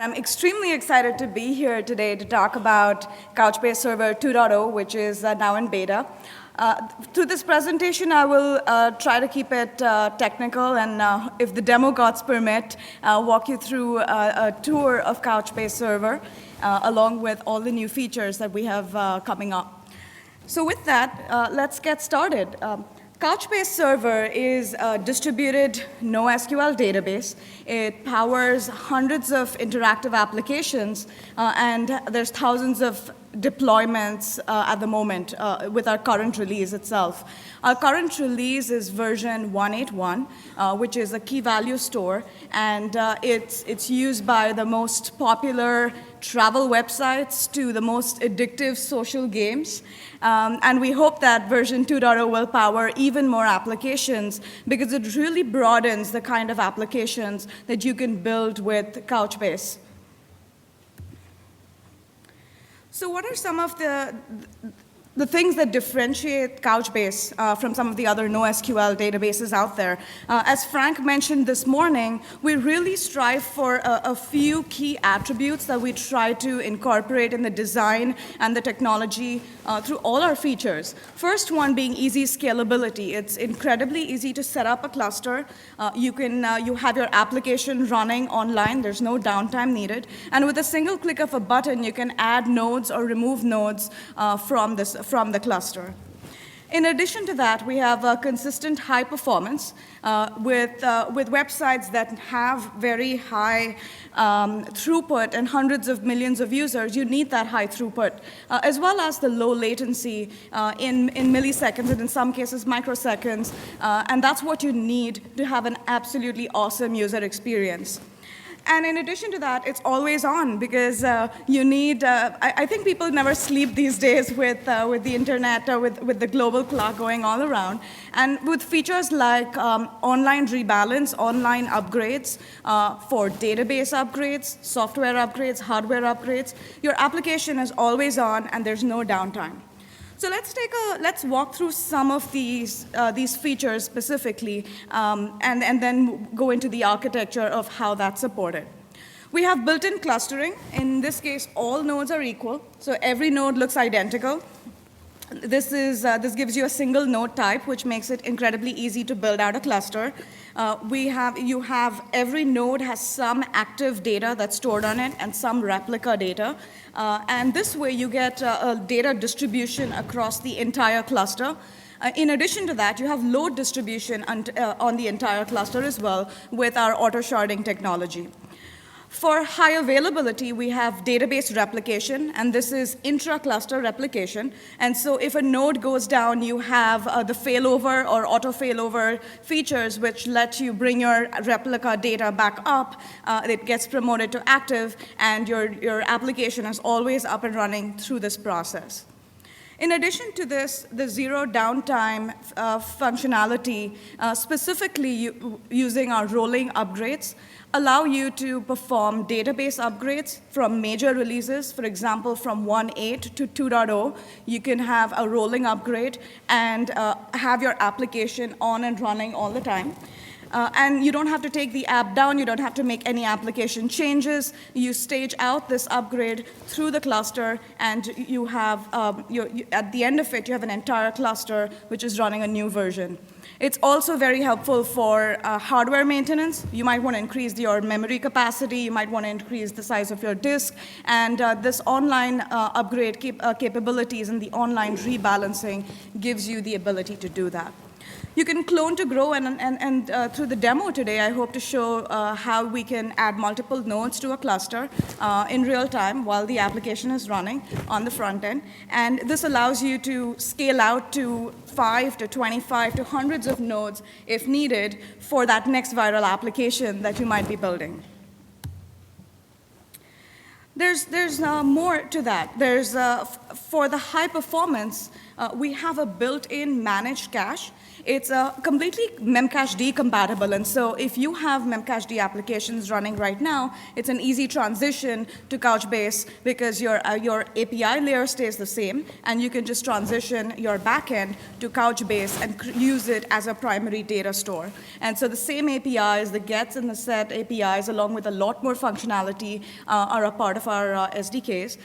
I'm extremely excited to be here today to talk about Couchbase Server 2.0, which is now in beta. Through this presentation, I will try to keep it technical, and if the demo gods permit, walk you through a tour of Couchbase Server, along with all the new features that we have coming up. So with that, let's get started. Couchbase Server is a distributed NoSQL database. It powers hundreds of interactive applications, and there's thousands of deployments at the moment with our current release itself. Our current release is version 181, which is a key value store, and it's used by the most popular travel websites to the most addictive social games. And we hope that version 2.0 will power even more applications because it really broadens the kind of applications that you can build with Couchbase. So what are some of the things that differentiate Couchbase from some of the other NoSQL databases out there? As Frank mentioned this morning, we really strive for a few key attributes that we try to incorporate in the design and the technology through all our features. First one being easy scalability. It's incredibly easy to set up a cluster. You have your application running online. There's no downtime needed. And with a single click of a button, you can add nodes or remove nodes from the cluster. In addition to that, we have consistent high performance with websites that have very high throughput and hundreds of millions of users. You need that high throughput, as well as the low latency in milliseconds and in some cases microseconds. And that's what you need to have an absolutely awesome user experience. And in addition to that, it's always on because you need, I think people never sleep these days with the internet or with the global clock going all around. And with features like online rebalance, online upgrades for database upgrades, software upgrades, hardware upgrades, your application is always on and there's no downtime. So let's walk through some of these features specifically, and then go into the architecture of how that's supported. We have built-in clustering. In this case, all nodes are equal, so every node looks identical. This gives you a single node type, which makes it incredibly easy to build out a cluster. Every node has some active data that's stored on it and some replica data. And this way, you get a data distribution across the entire cluster. In addition to that, you have load distribution on the entire cluster as well with our auto-sharding technology. For high availability, we have database replication, and this is intra-cluster replication. And so if a node goes down, you have the failover or auto-failover features, which let you bring your replica data back up. It gets promoted to active, and your application is always up and running through this process. In addition to this, the zero downtime functionality, specifically using our rolling upgrades, allow you to perform database upgrades from major releases. For example, from 1.8 to 2.0, you can have a rolling upgrade and have your application on and running all the time. And you don't have to take the app down. You don't have to make any application changes. You stage out this upgrade through the cluster, and you have, at the end of it, you have an entire cluster which is running a new version. It's also very helpful for hardware maintenance. You might want to increase your memory capacity. You might want to increase the size of your disk. And this online upgrade capabilities and the online rebalancing gives you the ability to do that. You can clone to grow, and through the demo today, I hope to show how we can add multiple nodes to a cluster in real time while the application is running on the front end. And this allows you to scale out to 5 to 25 to hundreds of nodes if needed for that next viral application that you might be building. There's more to that. For the high performance, we have a built-in managed cache. It's completely Memcached compatible, and so if you have Memcached applications running right now, it's an easy transition to Couchbase because your API layer stays the same, and you can just transition your backend to Couchbase and use it as a primary data store. And so the same APIs, the gets and the set APIs, along with a lot more functionality, are a part of our SDKs.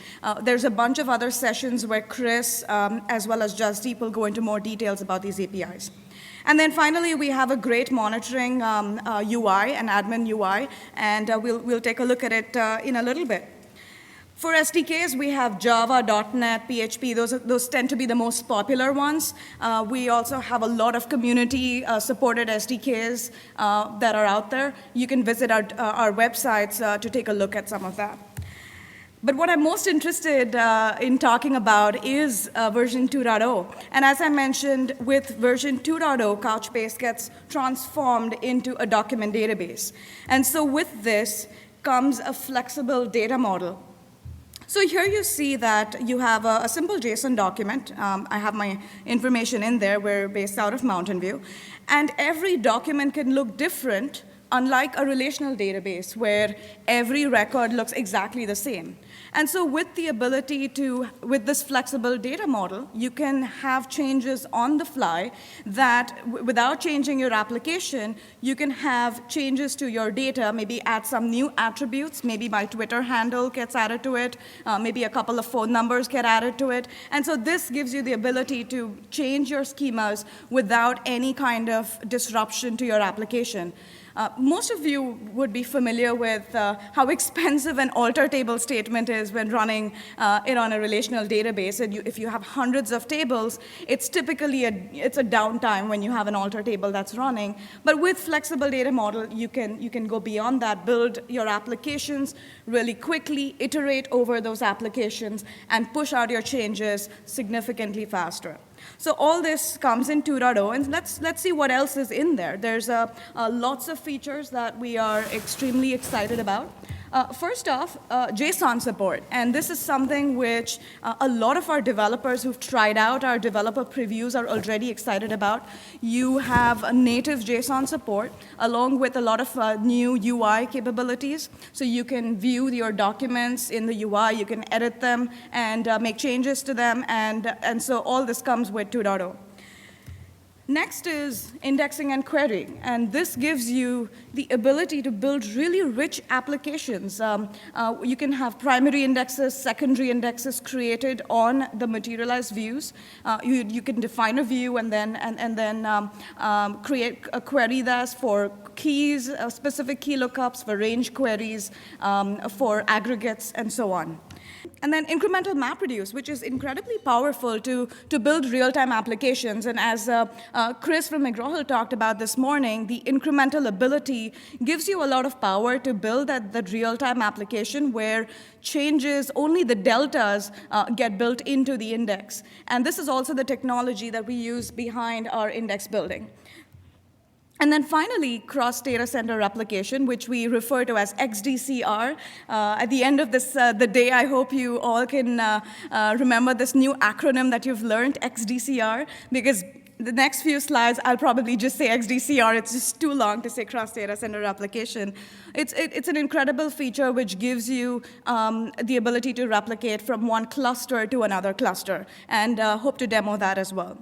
There's a bunch of other sessions where Chris, as well as Jasdeep, will go into more details about these APIs. And then finally, we have a great monitoring UI, an admin UI, and we'll take a look at it in a little bit. For SDKs, we have Java, .NET, PHP. Those tend to be the most popular ones. We also have a lot of community-supported SDKs that are out there. You can visit our websites to take a look at some of that. But what I'm most interested in talking about is version 2.0. And as I mentioned, with version 2.0, Couchbase gets transformed into a document database. And so with this comes a flexible data model. So here you see that you have a simple JSON document. I have my information in there. We're based out of Mountain View. And every document can look different, unlike a relational database where every record looks exactly the same. And so with the ability with this flexible data model, you can have changes on the fly that without changing your application, you can have changes to your data, maybe add some new attributes, maybe my Twitter handle gets added to it, maybe a couple of phone numbers get added to it. And so this gives you the ability to change your schemas without any kind of disruption to your application. Most of you would be familiar with how expensive an alter table statement is when running it on a relational database. And if you have hundreds of tables, it's typically a downtime when you have an alter table that's running. But with flexible data model, you can go beyond that, build your applications really quickly, iterate over those applications, and push out your changes significantly faster. So all this comes in 2.0, and let's see what else is in there. There's lots of features that we are extremely excited about. First off, JSON support, and this is something which a lot of our developers who've tried out our developer previews are already excited about. You have a native JSON support along with a lot of new UI capabilities, so you can view your documents in the UI, you can edit them and make changes to them, and so all this comes with 2.0. Next is indexing and querying, and this gives you the ability to build really rich applications. You can have primary indexes, secondary indexes created on the materialized views. You can define a view and then create a query that's for keys, specific key lookups, for range queries, for aggregates, and so on. And then incremental MapReduce, which is incredibly powerful to build real-time applications. And as Chris from McGraw-Hill talked about this morning, the incremental ability gives you a lot of power to build that real-time application where changes, only the deltas get built into the index. And this is also the technology that we use behind our index building. And then finally, cross-data center replication, which we refer to as XDCR. At the end of the day, I hope you all can remember this new acronym that you've learned, XDCR, because the next few slides, I'll probably just say XDCR. It's just too long to say cross-data center replication. It's an incredible feature which gives you the ability to replicate from one cluster to another cluster, and hope to demo that as well.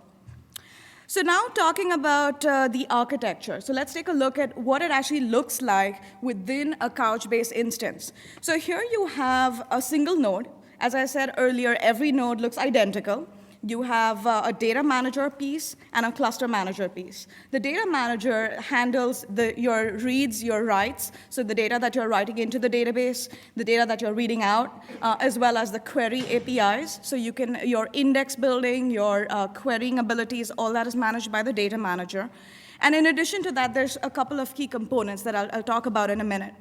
So now talking about the architecture. So let's take a look at what it actually looks like within a Couchbase instance. So here you have a single node. As I said earlier, every node looks identical. You have a data manager piece and a cluster manager piece. The data manager handles your reads, your writes, so the data that you're writing into the database, the data that you're reading out, as well as the query APIs. So your index building, your querying abilities, all that is managed by the data manager. And in addition to that, there's a couple of key components that I'll talk about in a minute.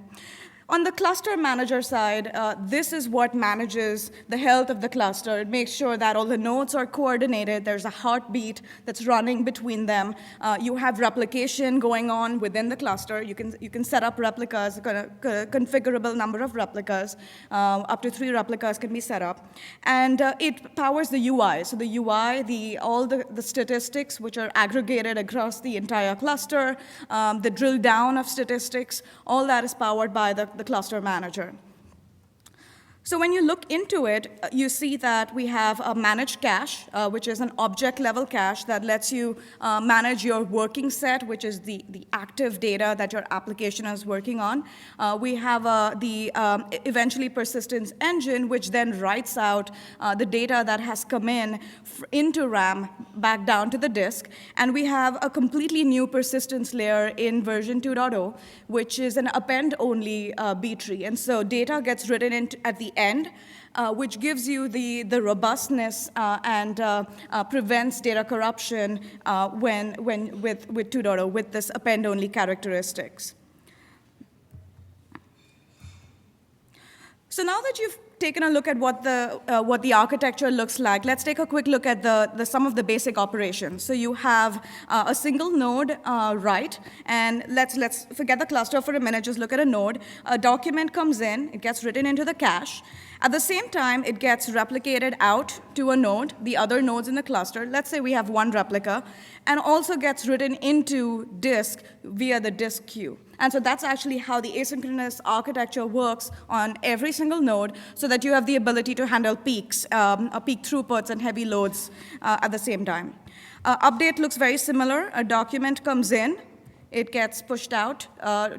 On the cluster manager side, this is what manages the health of the cluster. It makes sure that all the nodes are coordinated. There's a heartbeat that's running between them. You have replication going on within the cluster. You can set up replicas, a configurable number of replicas. Up to 3 replicas can be set up. And it powers the UI. So the UI, all the statistics which are aggregated across the entire cluster, the drill down of statistics, all that is powered by the cluster manager. So when you look into it, you see that we have a managed cache, which is an object-level cache that lets you manage your working set, which is the active data that your application is working on. We have the eventually persistence engine, which then writes out the data that has come into RAM back down to the disk. And we have a completely new persistence layer in version 2.0, which is an append-only B tree. And so data gets written in at the end, which gives you the robustness and prevents data corruption with 2.0 with this append-only characteristics. So now that you've taken a look at what the architecture looks like, let's take a quick look at some of the basic operations. So you have a single node write, and let's forget the cluster for a minute, just look at a node. A document comes in, it gets written into the cache. At the same time, it gets replicated out to a node, the other nodes in the cluster. Let's say we have 1 replica, and also gets written into disk via the disk queue. And so that's actually how the asynchronous architecture works on every single node, so that you have the ability to handle peaks, peak throughputs, and heavy loads at the same time. Update looks very similar. A document comes in. It gets pushed out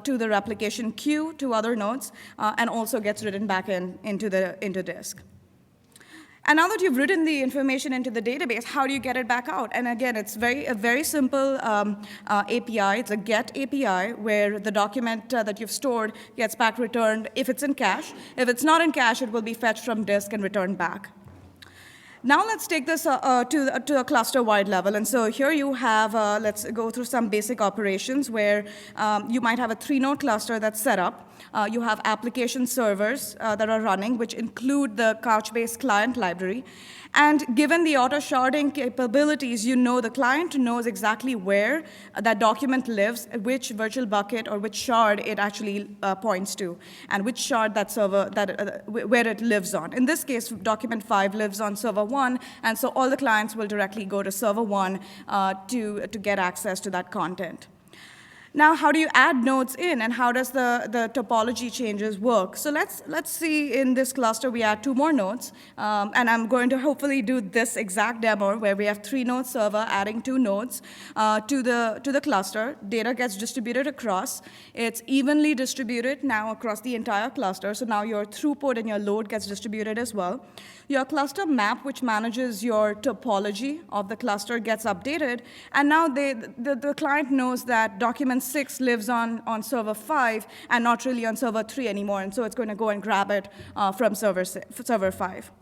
to the replication queue to other nodes, and also gets written back into disk. And now that you've written the information into the database, how do you get it back out? And again, it's a very simple API. It's a GET API where the document that you've stored gets back returned if it's in cache. If it's not in cache, it will be fetched from disk and returned back. Now let's take this to a cluster-wide level. And so here you have, let's go through some basic operations where you might have a 3-node cluster that's set up. You have application servers that are running, which include the Couchbase client library. And given the auto-sharding capabilities, the client knows exactly where that document lives, which virtual bucket or which shard it actually points to, and which shard that server, where it lives on. In this case, document 5 lives on server 1, and so all the clients will directly go to server 1 to get access to that content. Now, how do you add nodes in, and how does the topology changes work? So let's see in this cluster we add 2 more nodes, and I'm going to hopefully do this exact demo where we have 3-node server adding 2 nodes to the cluster. Data gets distributed across. It's evenly distributed now across the entire cluster, so now your throughput and your load gets distributed as well. Your cluster map, which manages your topology of the cluster, gets updated, and now the client knows that document 6 lives on server 5 and not really on server 3 anymore, and so it's going to go and grab it from server 5.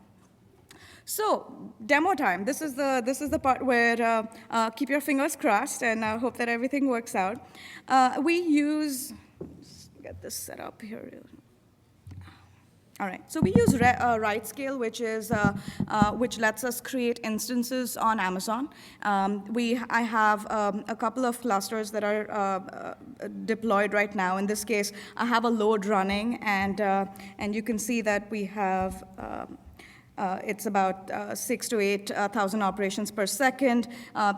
So demo time. This is the part where keep your fingers crossed and hope that everything works out. Let's get this set up here. All right, so we use write scale, which lets us create instances on Amazon. I have a couple of clusters that are deployed right now. In this case, I have a load running, and you can see that we have. It's about 6,000 to 8,000 operations per second.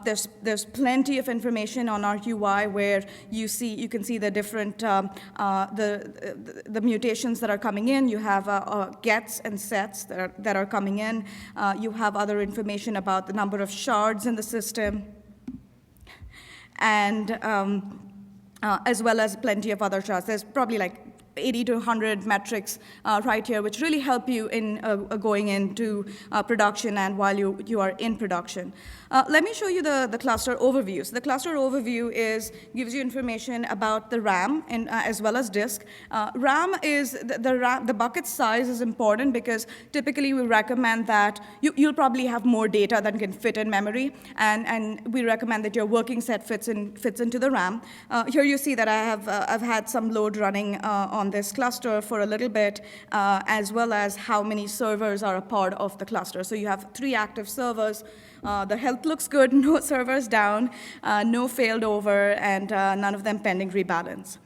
There's plenty of information on our UI where you can see the different the mutations that are coming in. You have gets and sets that are coming in. You have other information about the number of shards in the system, and as well as plenty of other charts. There's probably like 80 to 100 metrics right here, which really help you in going into production and while you are in production. Let me show you the cluster overview. So the cluster overview gives you information about the RAM as well as disk. RAM is the bucket size is important because typically we recommend that you'll probably have more data than can fit in memory, and we recommend that your working set fits into the RAM. Here you see that I've had some load running on on this cluster for a little bit, as well as how many servers are a part of the cluster. So you have 3 active servers. The health looks good, no servers down, no failed over, and none of them pending rebalance.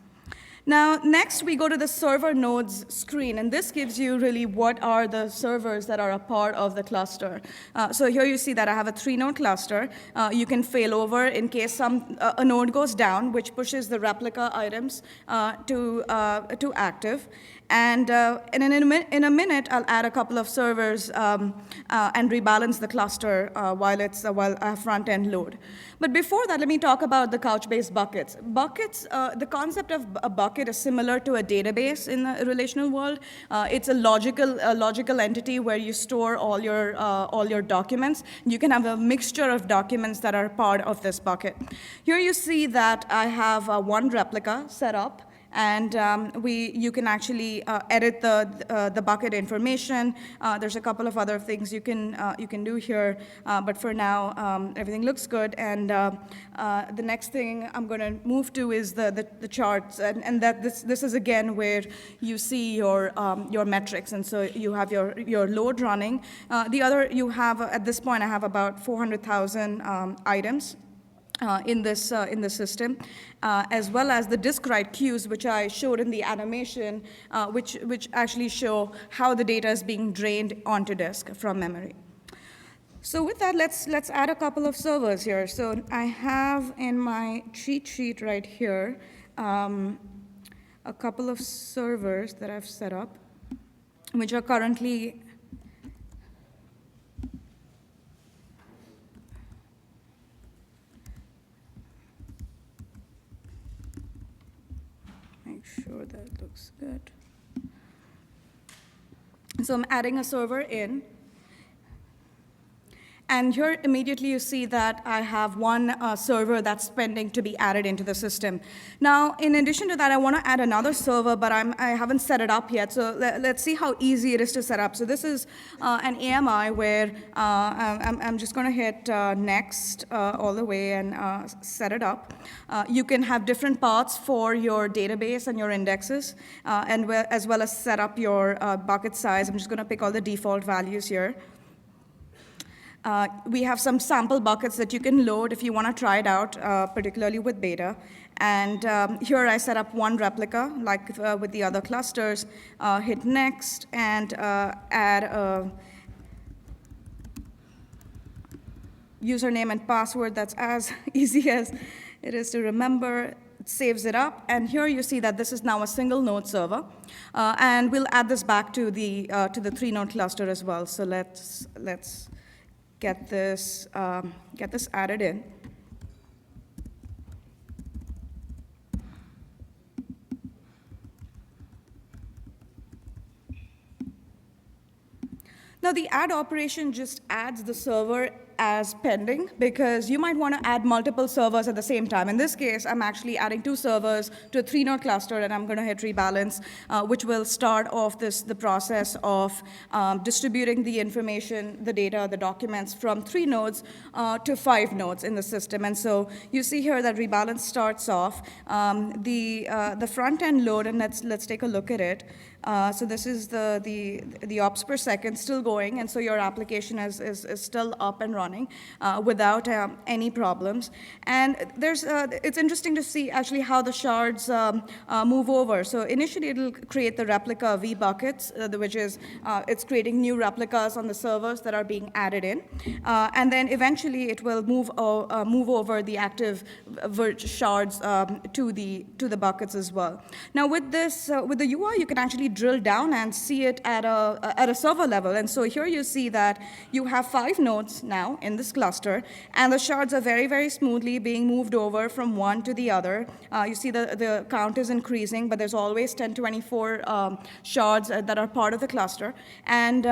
Now, next we go to the server nodes screen, and this gives you really what are the servers that are a part of the cluster. So here you see that I have a 3-node cluster. You can fail over in case a node goes down, which pushes the replica items to active. And in a minute, I'll add a couple of servers and rebalance the cluster while a front-end load. But before that, let me talk about the Couchbase buckets. Buckets, the concept of a bucket is similar to a database in the relational world. It's a logical entity where you store all your documents. You can have a mixture of documents that are part of this bucket. Here you see that I have one replica set up. And you can actually edit the bucket information. There's a couple of other things you can do here, but for now, everything looks good. And the next thing I'm going to move to is the charts, and that this is again where you see your metrics, and so you have your load running. The other you have at this point I have about 400,000 items. In this system, as well as the disk write queues, which I showed in the animation, which actually show how the data is being drained onto disk from memory. So with that, let's add a couple of servers here. So I have in my cheat sheet right here a couple of servers that I've set up, which are currently sure that looks good. So I'm adding a server in. And here immediately you see that I have one server that's pending to be added into the system. Now, in addition to that, I want to add another server, but I haven't set it up yet. So let's see how easy it is to set up. So this is an AMI where I'm just going to hit next all the way and set it up. You can have different paths for your database and your indexes, as well as set up your bucket size. I'm just going to pick all the default values here. We have some sample buckets that you can load if you want to try it out, particularly with beta. And here I set up one replica, like with the other clusters. Hit next and add a username and password that's as easy as it is to remember. It saves it up. And here you see that this is now a single node server. And we'll add this back to the 3-node cluster as well. So let's get this added in. Now the add operation just adds the server as pending, because you might want to add multiple servers at the same time. In this case, I'm actually adding 2 servers to a 3-node cluster, and I'm going to hit rebalance, which will start off the process of distributing the information, the data, the documents from 3 nodes to 5 nodes in the system. And so you see here that rebalance starts off. The front-end load, and let's take a look at it. So this is the ops per second still going, and so your application is still up and running without any problems. And it's interesting to see actually how the shards move over. So initially it'll create the replica V buckets, which is it's creating new replicas on the servers that are being added in, and then eventually it will move over the active shards to the buckets as well. Now with this with the UI, you can actually drill down and see it at a server level. And so here you see that you have 5 nodes now in this cluster, and the shards are very, very smoothly being moved over from one to the other. You see the count is increasing, but there's always 1024 shards that are part of the cluster, and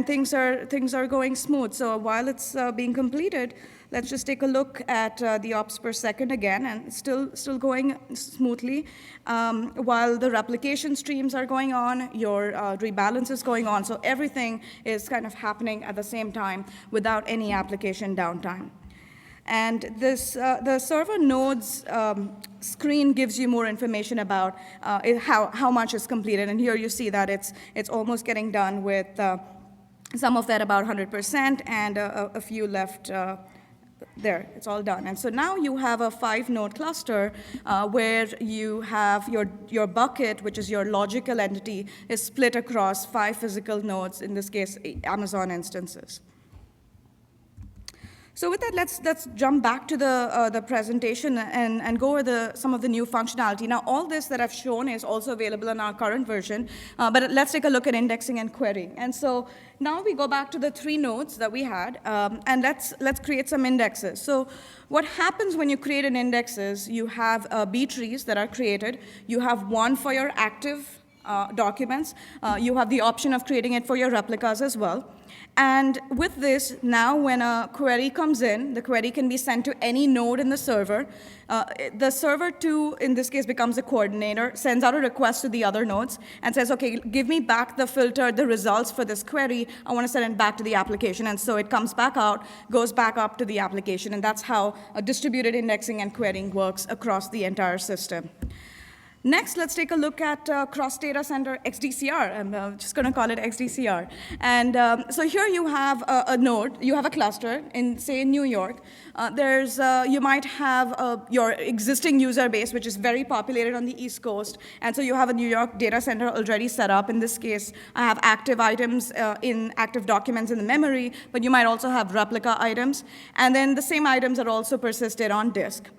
things are going smooth. So while it's being completed, let's just take a look at the ops per second again, and still going smoothly. While the replication streams are going on, your rebalance is going on. So everything is kind of happening at the same time without any application downtime. And this, the server nodes screen gives you more information about how much is completed. And here you see that it's almost getting done with some of that about 100% and a few left there. It's all done. And so now you have a 5-node cluster where you have your bucket, which is your logical entity, is split across 5 physical nodes, in this case, Amazon instances. So with that, let's jump back to the presentation and go over some of the new functionality. Now, all this that I've shown is also available in our current version, but let's take a look at indexing and querying. And so now we go back to the 3 nodes that we had, and let's create some indexes. So what happens when you create an index is you have B trees that are created. You have one for your active documents. You have the option of creating it for your replicas as well. And with this, now when a query comes in, the query can be sent to any node in the server. The server too, in this case, becomes a coordinator, sends out a request to the other nodes, and says, okay, give me back the filter, the results for this query. I want to send it back to the application. And so it comes back out, goes back up to the application. And that's how distributed indexing and querying works across the entire system. Next, let's take a look at cross-data center XDCR. I'm just going to call it XDCR. And so here you have a node. You have a cluster in, say, New York. You might have your existing user base, which is very populated on the East Coast. And so you have a New York data center already set up. In this case, I have active items in active documents in the memory, but you might also have replica items. And then the same items are also persisted on disk.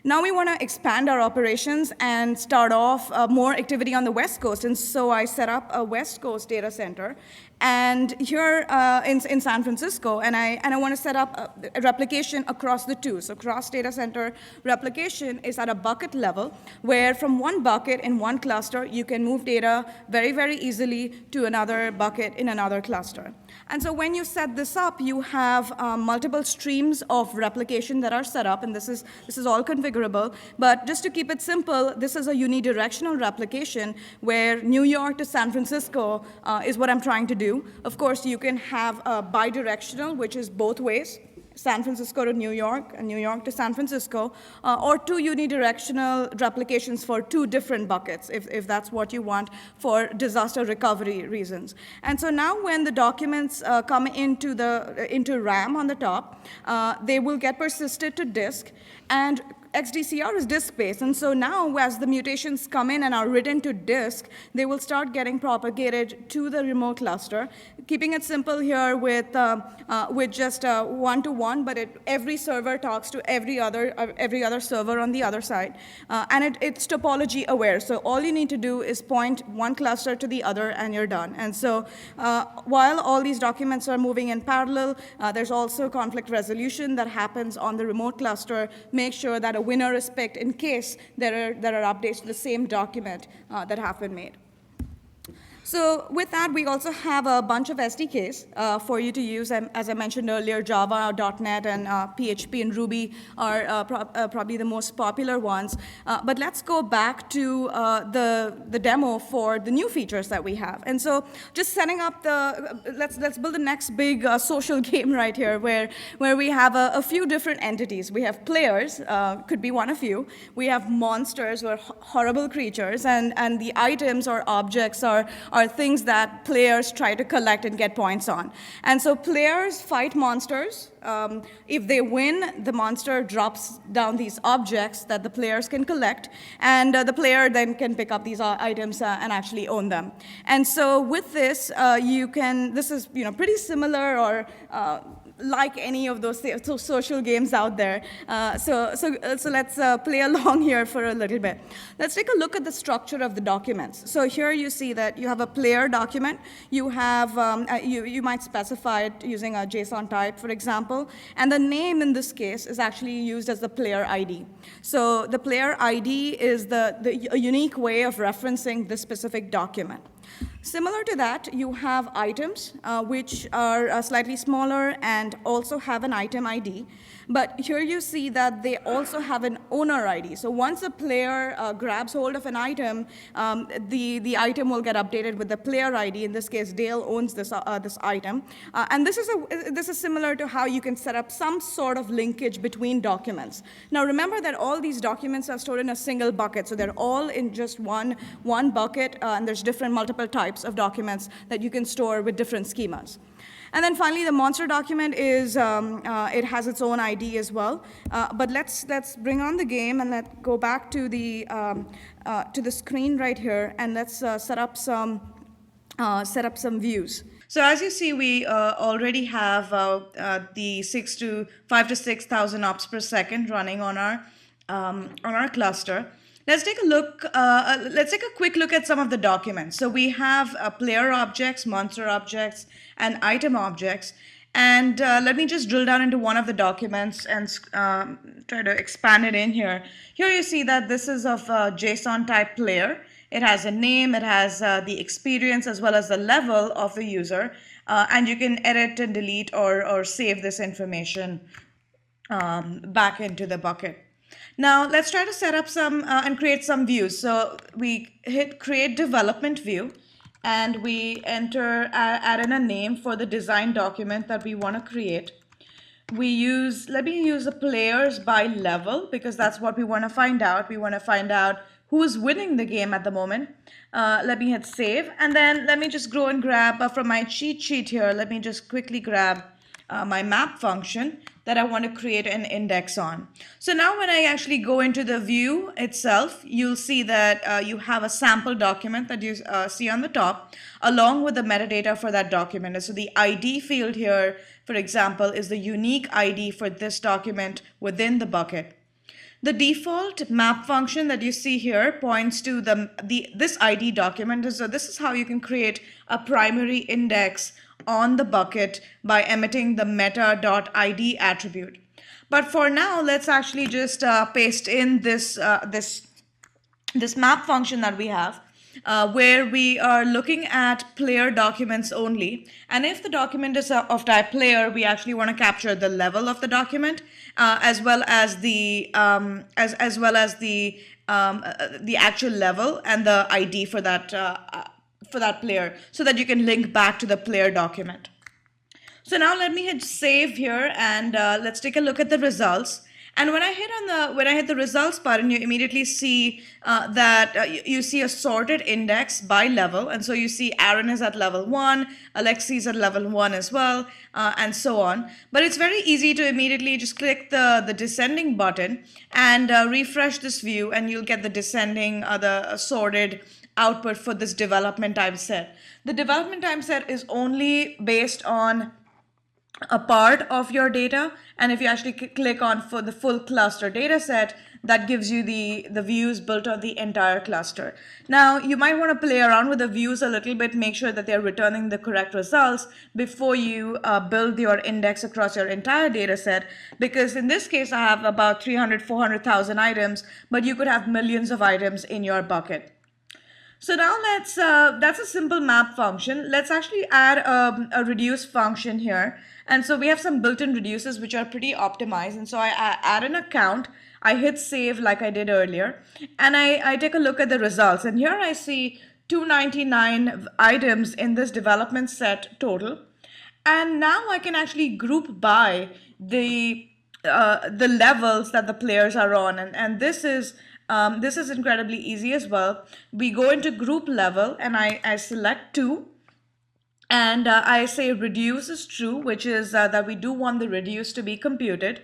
Now we want to expand our operations and start off more activity on the West Coast. And so I set up a West Coast data center. And here in San Francisco, and I want to set up a replication across the 2. So cross-data center replication is at a bucket level, where from one bucket in one cluster, you can move data very, very easily to another bucket in another cluster. And so when you set this up, you have multiple streams of replication that are set up, and this is all configurable. But just to keep it simple, this is a unidirectional replication where New York to San Francisco is what I'm trying to do. Of course, you can have a bidirectional, which is both ways, San Francisco to New York and New York to San Francisco, or 2 unidirectional replications for 2 different buckets, if that's what you want for disaster recovery reasons. And so now when the documents come into RAM on the top, they will get persisted to disk, and XDCR is disk-based, and so now as the mutations come in and are written to disk, they will start getting propagated to the remote cluster. Keeping it simple here with just one-to-one, but every server talks to every other server on the other side, and it's topology aware. So all you need to do is point one cluster to the other, and you're done. And so while all these documents are moving in parallel, there's also conflict resolution that happens on the remote cluster. Make sure that a winner is picked in case there are updates to the same document that have been made. So with that, we also have a bunch of SDKs for you to use. As I mentioned earlier, Java, .NET, and PHP and Ruby are probably the most popular ones. But let's go back to the demo for the new features that we have. And so just setting up let's build the next big social game right here, where we have a few different entities. We have players, could be one of you. We have monsters, or horrible creatures, and the items or objects are things that players try to collect and get points on. And so players fight monsters. If they win, the monster drops down these objects that the players can collect, and the player then can pick up these items and actually own them. And so with this, this is pretty similar or like any of those social games out there. So let's play along here for a little bit. Let's take a look at the structure of the documents. So here you see that you have a player document. You have you might specify it using a JSON type, for example, and the name in this case is actually used as the player ID. So the player ID is a unique way of referencing this specific document. Similar to that, you have items, which are slightly smaller and also have an item ID. But here you see that they also have an owner ID. So once a player grabs hold of an item, the item will get updated with the player ID. In this case, Dale owns this item. And this is similar to how you can set up some sort of linkage between documents. Now remember that all these documents are stored in a single bucket. So they're all in just one bucket, and there's different multiple types of documents that you can store with different schemas. And then finally, the monster document is, it has its own ID as well. But let's bring on the game and let's go back to the screen right here, and let's set up some views. So as you see, we already have the 5 to 6,000 ops per second running on our cluster. Let's take a look. Let's take a quick look at some of the documents. So we have player objects, monster objects, and item objects. And let me just drill down into one of the documents and try to expand it in here. Here you see that this is of JSON type player. It has a name, it has the experience as well as the level of the user. And you can edit and delete or save this information back into the bucket. Now let's try to set up some and create some views. So we hit create development view, and we add in a name for the design document that we want to create. Let me use the players by level, because that's what we want to find out. We want to find out who's winning the game at the moment. Let me hit save, and then let me just go and grab from my cheat sheet here. Let me just quickly grab my map function that I want to create an index on. So now when I actually go into the view itself, you'll see that you have a sample document that you see on the top, along with the metadata for that document. And so the ID field here, for example, is the unique ID for this document within the bucket. The default map function that you see here points to this ID document. So this is how you can create a primary index on the bucket by emitting the meta.id attribute. But for now, let's actually just paste in this map function that we have, where we are looking at player documents only. And if the document is of type player, we actually want to capture the level of the document, as well as the actual level and the ID for that player, so that you can link back to the player document. So now let me hit save here, and let's take a look at the results. And when I hit the results button, you immediately see that you see a sorted index by level. And so you see Aaron is at level 1, Alexi is at level 1 as well, and so on. But it's very easy to immediately just click the descending button and refresh this view, and you'll get the descending, the sorted output for this development time set. The development time set is only based on a part of your data, and if you actually click on for the full cluster data set, that gives you the views built on the entire cluster. Now you might want to play around with the views a little bit, make sure that they're returning the correct results before you build your index across your entire data set, because in this case I have about 400,000 items, but you could have millions of items in your bucket. So now that's a simple map function. Let's actually add a reduce function here. And so we have some built-in reduces which are pretty optimized. And so I add an account, I hit save like I did earlier, and I take a look at the results. And here I see 299 items in this development set total. And now I can actually group by the levels that the players are on. And this is incredibly easy as well. We go into group level, and I select 2, and I say reduce is true, which is that we do want the reduce to be computed.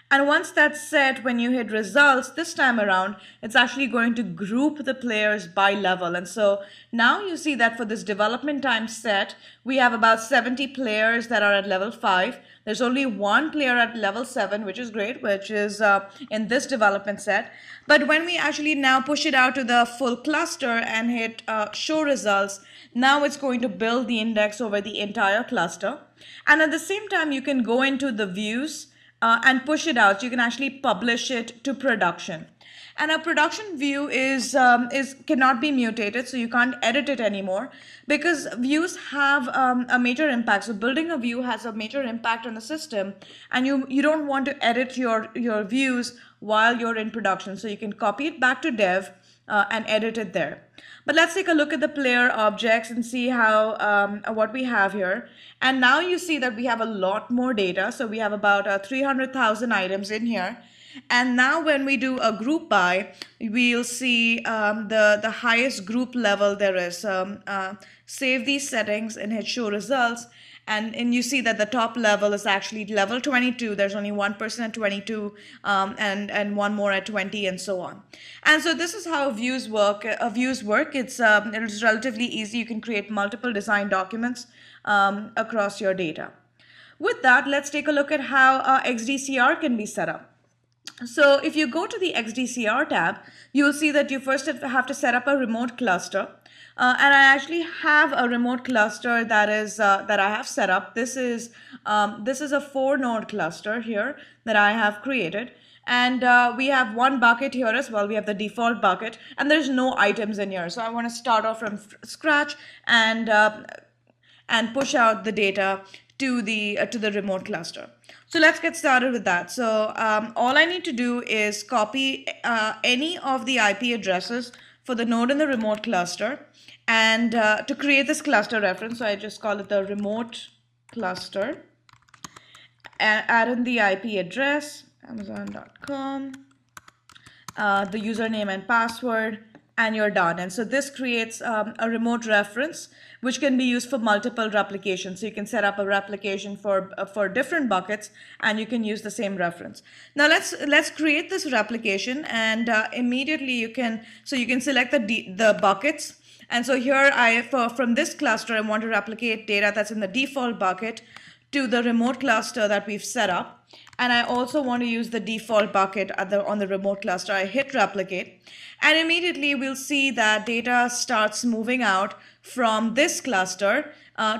And once that's set, when you hit results this time around, it's actually going to group the players by level. And so now you see that for this development time set, we have about 70 players that are at level 5. There's only 1 player at level 7, which is great, which is in this development set. But when we actually now push it out to the full cluster and hit show results, now it's going to build the index over the entire cluster. And at the same time, you can go into the views and push it out. You can actually publish it to production. And a production view cannot be mutated, so you can't edit it anymore, because views have a major impact. So building a view has a major impact on the system, and you don't want to edit your views while you're in production. So you can copy it back to dev and edit it there. But let's take a look at the player objects and see how what we have here. And now you see that we have a lot more data. So we have about 300,000 items in here. And now when we do a group by, we'll see the highest group level there is. Save these settings and hit show results. And you see that the top level is actually level 22. There's only one person at 22 and one more at 20 and so on. And so this is how views work. It's relatively easy. You can create multiple design documents across your data. With that, let's take a look at how XDCR can be set up. So if you go to the XDCR tab, you'll see that you first have to set up a remote cluster. And I actually have a remote cluster that I have set up. This is a 4-node cluster here that I have created. And we have one bucket here as well. We have the default bucket, and there's no items in here. So I want to start off from scratch and push out the data to the remote cluster. So let's get started with that. So all I need to do is copy any of the IP addresses for the node in the remote cluster, and to create this cluster reference, so I just call it the remote cluster, and add in the IP address, amazon.com, the username and password, and you're done. And so this creates a remote reference which can be used for multiple replications. So you can set up a replication for different buckets, and you can use the same reference. Now let's create this replication, and immediately you can select the buckets. And so here from this cluster, I want to replicate data that's in the default bucket to the remote cluster that we've set up. And I also want to use the default bucket on the remote cluster. I hit replicate, and immediately we'll see that data starts moving out from this cluster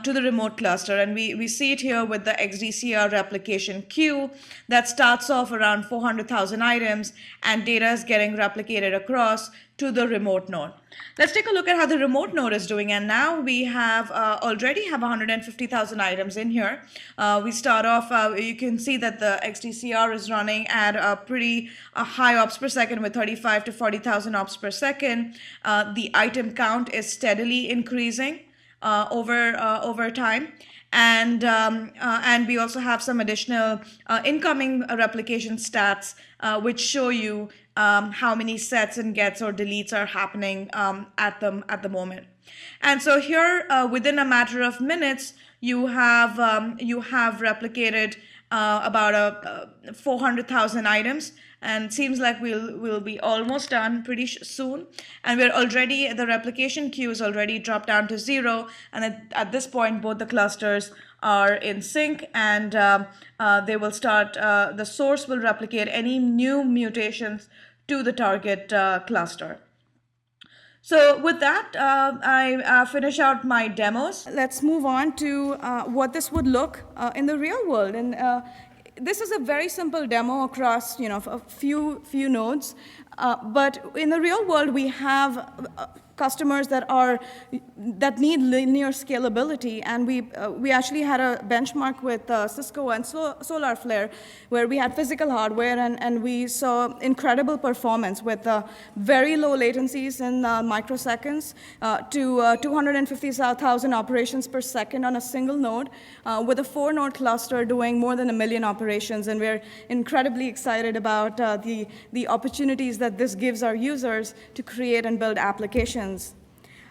to the remote cluster. And we see it here with the XDCR replication queue that starts off around 400,000 items, and data is getting replicated across to the remote node. Let's take a look at how the remote node is doing. And now we have already have 150,000 items in here. We start off, you can see that the XDCR is running at a pretty high ops per second with 35 to 40,000 ops per second. The item count is steadily increasing over time. And we also have some additional incoming replication stats which show you how many sets and gets or deletes are happening at the moment. And so here, within a matter of minutes, you have replicated about 400,000 items, and it seems like we'll be almost done pretty soon. And the replication queue is already dropped down to 0, and at this point both the clusters are in sync, and they will start. The source will replicate any new mutations to the target cluster. So with that, I finish out my demos. Let's move on to what this would look in the real world. And this is a very simple demo across a few nodes. But in the real world, we have customers that need linear scalability, and we actually had a benchmark with Cisco and Solarflare, where we had physical hardware, and we saw incredible performance with very low latencies in microseconds to 250,000 operations per second on a single node, with a 4-node cluster doing more than 1 million operations. And we're incredibly excited about the opportunities that this gives our users to create and build applications.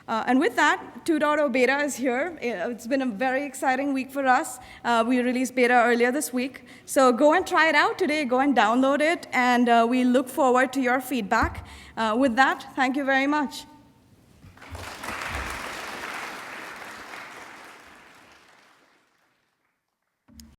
And with that, 2.0 beta is here. It's been a very exciting week for us. We released beta earlier this week. So go and try it out today. Go and download it. And we look forward to your feedback. With that, thank you very much.